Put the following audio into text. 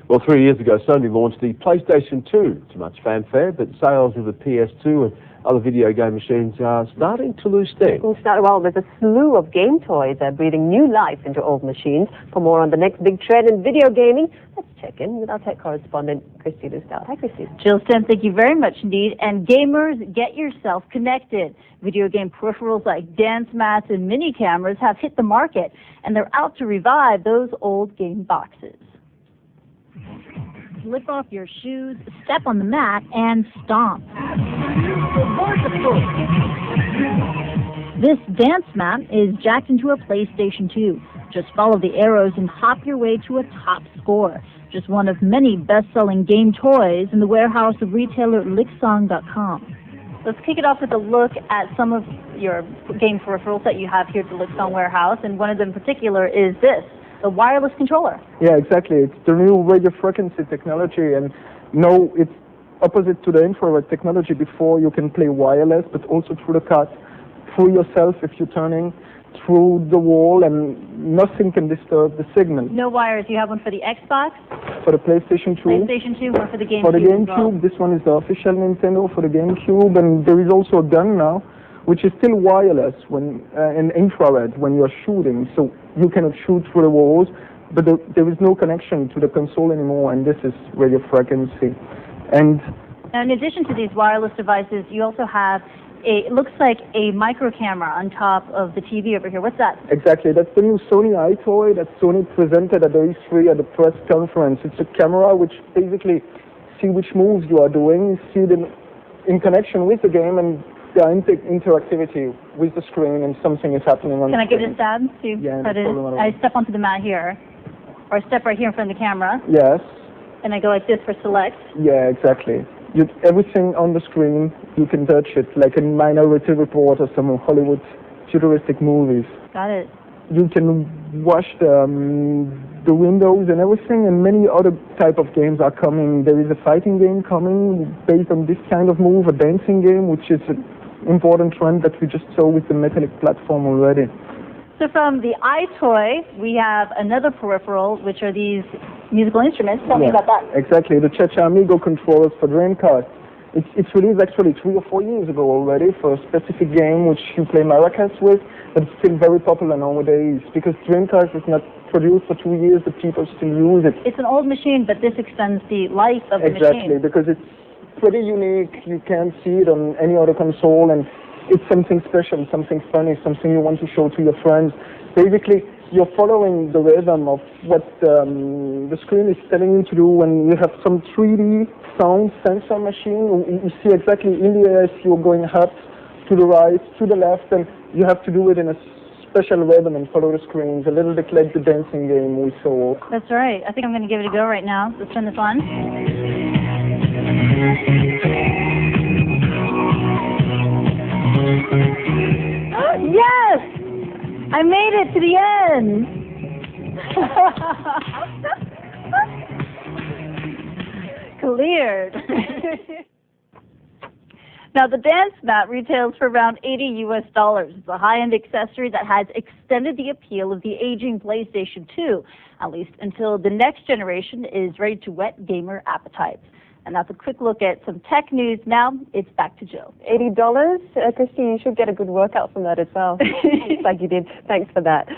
Well, 3 years ago, Sony launched the PlayStation 2 to much fanfare, but sales of the PS2 and other video game machines are starting to lose steam. Well, there's a slew of game toys that are breathing new life into old machines. For more on the next big trend in video gaming, let's check in with our tech correspondent, Christy Lustau. Hi, Christy. Jill Stem, thank you very much indeed. And gamers, get yourself connected. Video game peripherals like dance mats and mini cameras have hit the market, and they're out to revive those old game boxes. Slip off your shoes, step on the mat, and stomp. This dance mat is jacked into a PlayStation 2. Just follow the arrows and hop your way to a top score. Just one of many best-selling game toys in the warehouse of retailer liksang.com. Let's kick it off with a look at some of your game peripherals that you have here at the Lik Sang warehouse, and one of them in particular is this. The wireless controller. Yeah, exactly. It's the new radio frequency technology, and no, it's opposite to the infrared technology. Before, you can play wireless, but also through the cut, through yourself if you're turning, through the wall, and nothing can disturb the signal. No wires. You have one for the Xbox? For the PlayStation 2. PlayStation 2, one for the GameCube. For the GameCube, this one is the official Nintendo for the GameCube, and there is also a gun now, which is still wireless when in infrared when you're shooting. So you cannot shoot through the walls, but there is no connection to the console anymore, and this is radio frequency. And in addition to these wireless devices, you also have it looks like a micro camera on top of the TV over here. What's that? Exactly. That's the new Sony iToy that Sony presented at the E3 at the press conference. It's a camera which basically see which moves you are doing, see them in connection with the game, and the interactivity with the screen, and something is happening on the screen. Can I give it a stab? Yeah, no problem at all. I step onto the mat here, or I step right here in front of the camera. Yes. And I go like this for select. Yeah, exactly. Everything on the screen, you can touch it, like a Minority Report or some Hollywood futuristic movies. Got it. You can watch the windows and everything, and many other type of games are coming. There is a fighting game coming based on this kind of move, a dancing game, which is an important trend that we just saw with the metallic platform already. So from the iToy, we have another peripheral, which are these musical instruments. Tell me about that. Exactly, the Cha-Cha Amigo controllers for Dreamcast. It's released actually 3 or 4 years ago already for a specific game which you play maracas with, but it's still very popular nowadays because Dreamcast is not produced for 2 years, but people still use it. It's an old machine, but this extends the life of the machine. Exactly, because it's pretty unique. You can't see it on any other console, and it's something special, something funny, something you want to show to your friends. Basically, you're following the rhythm of what the screen is telling you to do, and you have some 3D sound sensor machine. You see exactly in the air if you're going up, to the right, to the left, and you have to do it in a special rhythm and follow the screens, a little bit like the dancing game we saw. That's right. I think I'm going to give it a go right now. Let's turn this on. Yes! I made it to the end! Cleared. Now, the dance mat retails for around $80 US. It's a high-end accessory that has extended the appeal of the aging PlayStation 2, at least until the next generation is ready to whet gamer appetites. And that's a quick look at some tech news. Now, it's back to Jill. $80? Christy, you should get a good workout from that as well. Looks like you did. Thanks for that.